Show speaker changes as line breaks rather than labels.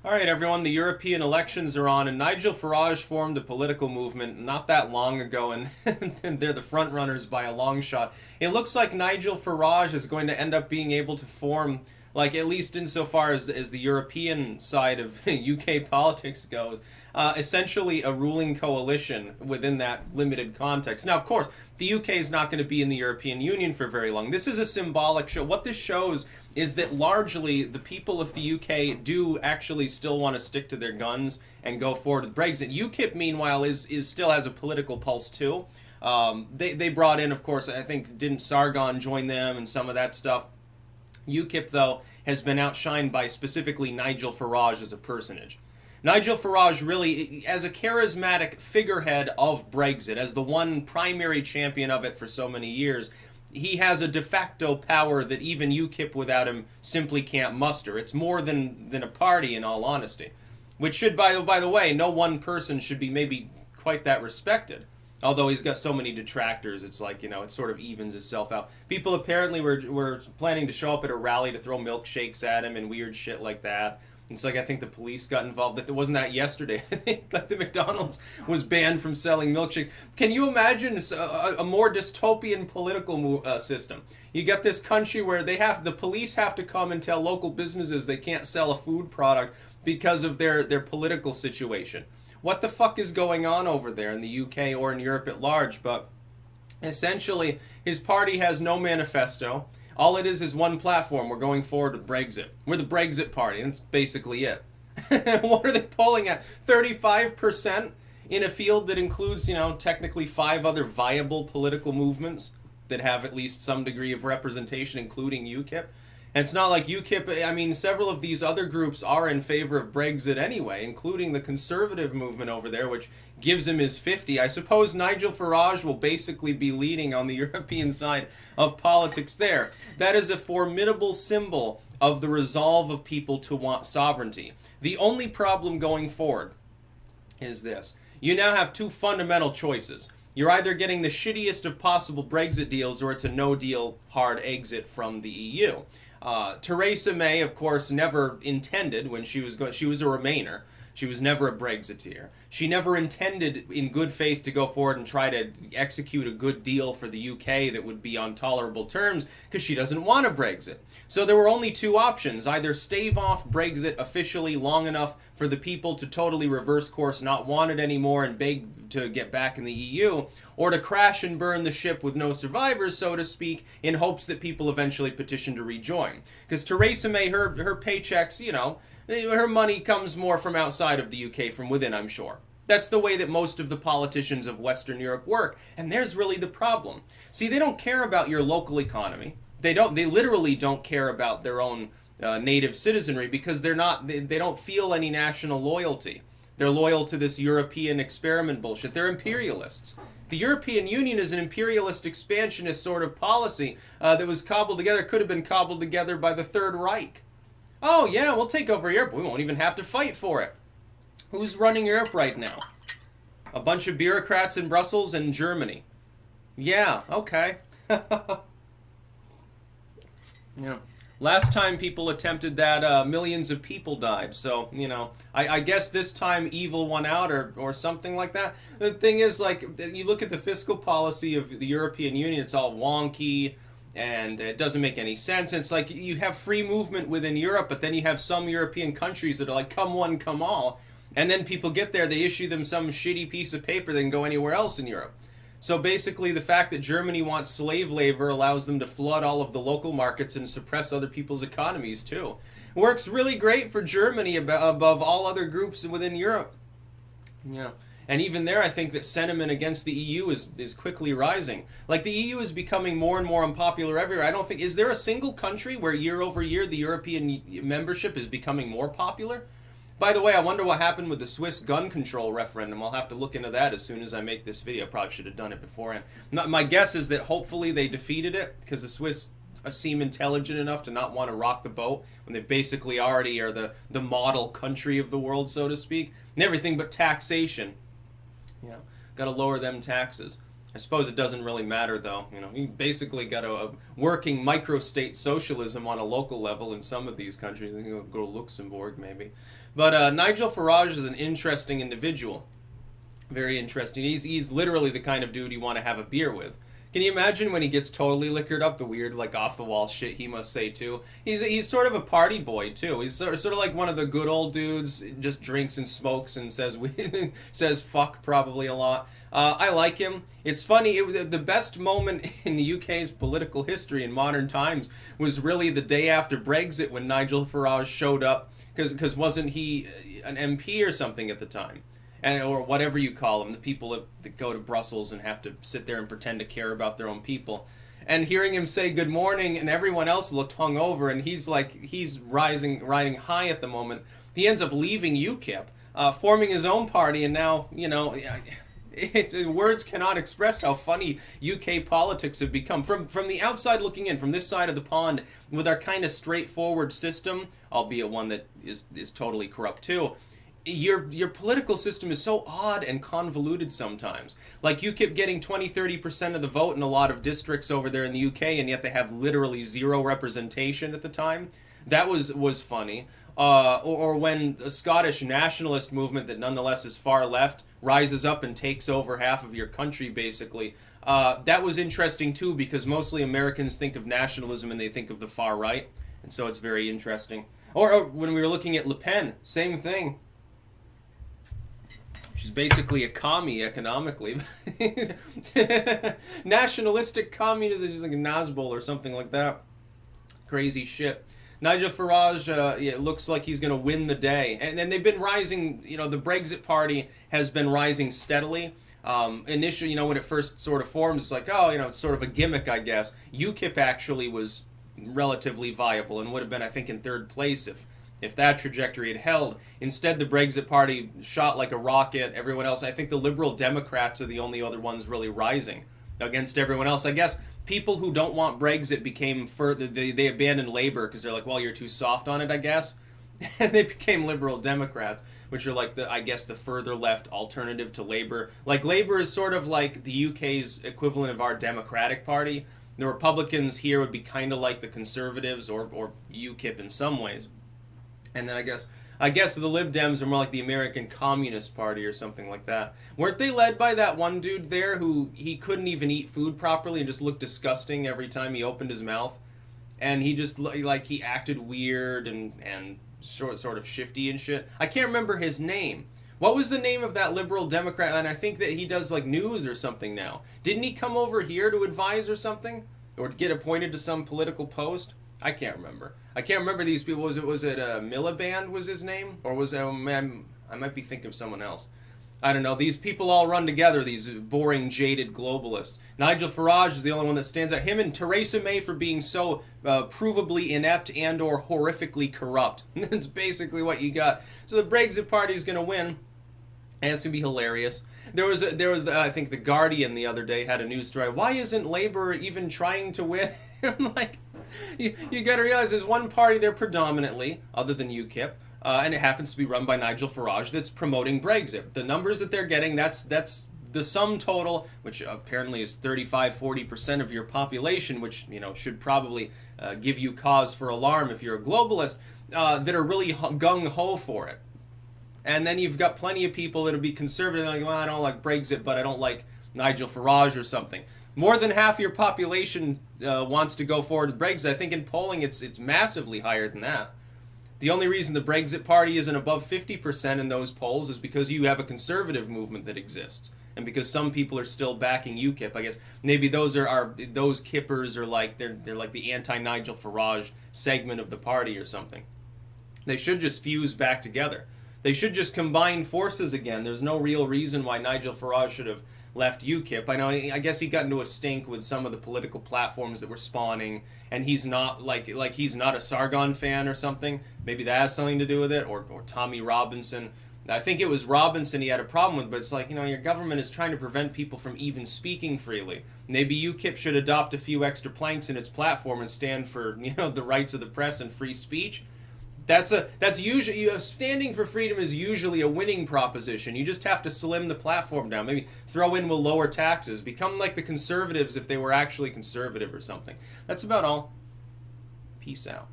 All right, everyone, the European elections are on, and Nigel Farage formed a political movement not that long ago, and they're the front runners by a long shot. It looks like Nigel Farage is going to end up being able to form, like, at least insofar as the European side of UK politics goes, essentially a ruling coalition within that limited context. Now, of course, the UK is not going to be in the European Union for very long. This is a symbolic show. What this shows is that largely the people of the UK do actually still want to stick to their guns and go forward with Brexit. UKIP, meanwhile, is still has a political pulse too. They brought in, of course, I think, didn't Sargon join them and some of that stuff. UKIP, though, has been outshined by specifically Nigel Farage as a personage. Nigel Farage really, as a charismatic figurehead of Brexit, as the one primary champion of it for so many years, he has a de facto power that even UKIP without him simply can't muster. It's more than a party, in all honesty. Which should, by the way, no one person should be maybe quite that respected. Although he's got so many detractors, it's like, it sort of evens itself out. People apparently were planning to show up at a rally to throw milkshakes at him and weird shit like that. It's like I think the police got involved. That wasn't that yesterday. I think like the McDonald's was banned from selling milkshakes. Can you imagine a more dystopian political system? You got this country where the police have to come and tell local businesses they can't sell a food product because of their political situation. What the fuck is going on over there in the UK or in Europe at large? But essentially, his party has no manifesto. All it is one platform. We're going forward with Brexit. We're the Brexit party, and that's basically it. What are they polling at? 35% in a field that includes, technically 5 other viable political movements that have at least some degree of representation, including UKIP. And it's not like UKIP, I mean, several of these other groups are in favor of Brexit anyway, including the conservative movement over there, which gives him his 50. I suppose Nigel Farage will basically be leading on the European side of politics there. That is a formidable symbol of the resolve of people to want sovereignty. The only problem going forward is this. You now have 2 fundamental choices. You're either getting the shittiest of possible Brexit deals or it's a no-deal hard exit from the EU. Theresa May, of course, never intended when she was a Remainer. She was never a Brexiteer. She never intended in good faith to go forward and try to execute a good deal for the UK that would be on tolerable terms because she doesn't want a Brexit. So there were only 2 options. Either stave off Brexit officially long enough for the people to totally reverse course, not want it anymore and beg to get back in the EU, or to crash and burn the ship with no survivors, so to speak, in hopes that people eventually petition to rejoin. Because Theresa May, her paychecks, her money comes more from outside of the UK, from within, I'm sure. That's the way that most of the politicians of Western Europe work, and there's really the problem. See, they don't care about your local economy. They literally don't care about their own native citizenry because they don't feel any national loyalty. They're loyal to this European experiment bullshit. They're imperialists. The European Union is an imperialist expansionist sort of policy that was could have been cobbled together by the Third Reich. Oh yeah, we'll take over Europe. We won't even have to fight for it. Who's running Europe right now? A bunch of bureaucrats in Brussels and Germany. Yeah, okay. Yeah. Last time people attempted that, millions of people died. So, I guess this time evil won out or something like that. The thing is, like, you look at the fiscal policy of the European Union, it's all wonky and it doesn't make any sense. And it's like you have free movement within Europe, but then you have some European countries that are like, come one, come all. And then people get there, they issue them some shitty piece of paper, they can go anywhere else in Europe. So basically the fact that Germany wants slave labor allows them to flood all of the local markets and suppress other people's economies too. Works really great for Germany above all other groups within Europe. Yeah. And even there, I think that sentiment against the EU is quickly rising. Like, the EU is becoming more and more unpopular everywhere. Is there a single country where year over year the European membership is becoming more popular? By the way, I wonder what happened with the Swiss gun control referendum. I'll have to look into that as soon as I make this video. Probably should have done it beforehand. My guess is that hopefully they defeated it because the Swiss seem intelligent enough to not want to rock the boat when they basically already are the model country of the world, so to speak. And everything but taxation. Got to lower them taxes. I suppose it doesn't really matter, though. You know, you basically got a working microstate socialism on a local level in some of these countries. You can go to Luxembourg, maybe. But Nigel Farage is an interesting individual. Very interesting. He's literally the kind of dude you want to have a beer with. Can you imagine when he gets totally liquored up, the weird, like, off-the-wall shit he must say, too? He's sort of a party boy, too. He's sort of like one of the good old dudes, just drinks and smokes and says says fuck probably a lot. I like him. It's funny, the best moment in the UK's political history in modern times was really the day after Brexit when Nigel Farage showed up, because wasn't he an MP or something at the time? Or whatever you call them, the people that go to Brussels and have to sit there and pretend to care about their own people. And hearing him say good morning, and everyone else looked hungover, and he's riding high at the moment. He ends up leaving UKIP, forming his own party, and now, words cannot express how funny UK politics have become. From the outside looking in, from this side of the pond, with our kind of straightforward system, albeit one that is totally corrupt too. Your political system is so odd and convoluted sometimes. Like UKIP getting 20-30% of the vote in a lot of districts over there in the UK, and yet they have literally zero representation at the time. That was funny. Or when a Scottish nationalist movement that nonetheless is far left rises up and takes over half of your country, basically. That was interesting too, because mostly Americans think of nationalism and they think of the far right, and so it's very interesting. Or when we were looking at Le Pen, same thing. She's basically a commie economically. Nationalistic communism, she's like a Nazbol or something like that. Crazy shit. Nigel Farage, it looks like he's going to win the day. And they've been rising, the Brexit party has been rising steadily. Initially, when it first sort of formed, it's like, it's sort of a gimmick, I guess. UKIP actually was relatively viable and would have been, I think, in third place if that trajectory had held. Instead, the Brexit party shot like a rocket. Everyone else, I think the Liberal Democrats are the only other ones really rising against everyone else. I guess people who don't want Brexit became further, they abandoned Labour because they're like, well, you're too soft on it, I guess. And they became Liberal Democrats, which are like the further left alternative to Labour. Like Labour is sort of like the UK's equivalent of our Democratic Party. The Republicans here would be kind of like the Conservatives or UKIP in some ways. And then I guess the Lib Dems are more like the American Communist Party or something like that. Weren't they led by that one dude there who he couldn't even eat food properly and just looked disgusting every time he opened his mouth? And he just, he acted weird and sort of shifty and shit. I can't remember his name. What was the name of that liberal Democrat? And I think that he does, news or something now. Didn't he come over here to advise or something? Or to get appointed to some political post? I can't remember. I can't remember these people. Was it Miliband was his name? Or was it, I might be thinking of someone else. I don't know. These people all run together, these boring, jaded globalists. Nigel Farage is the only one that stands out. Him and Theresa May for being so provably inept and or horrifically corrupt. That's basically what you got. So the Brexit party is going to win. And it's going to be hilarious. There was I think The Guardian the other day had a news story. Why isn't Labour even trying to win? I'm like, you got to realize there's one party there predominantly, other than UKIP, and it happens to be run by Nigel Farage, that's promoting Brexit. The numbers that they're getting, that's the sum total, which apparently is 35-40% of your population, which should probably give you cause for alarm if you're a globalist, that are really gung-ho for it. And then you've got plenty of people that'll be conservative, like, well, I don't like Brexit, but I don't like Nigel Farage or something. More than half your population wants to go forward with Brexit. I think in polling it's massively higher than that. The only reason the Brexit party isn't above 50% in those polls is because you have a conservative movement that exists. And because some people are still backing UKIP. I guess maybe those kippers are like they're like the anti-Nigel Farage segment of the party or something. They should just fuse back together. They should just combine forces again. There's no real reason why Nigel Farage should have left UKIP. I guess he got into a stink with some of the political platforms that were spawning, and he's not he's not a Sargon fan or something. Maybe that has something to do with it, or Tommy Robinson. I think it was Robinson he had a problem with, but it's like, your government is trying to prevent people from even speaking freely. Maybe UKIP should adopt a few extra planks in its platform and stand for, the rights of the press and free speech. That's usually, standing for freedom is usually a winning proposition. You just have to slim the platform down. Maybe throw in with lower taxes. Become like the conservatives if they were actually conservative or something. That's about all. Peace out.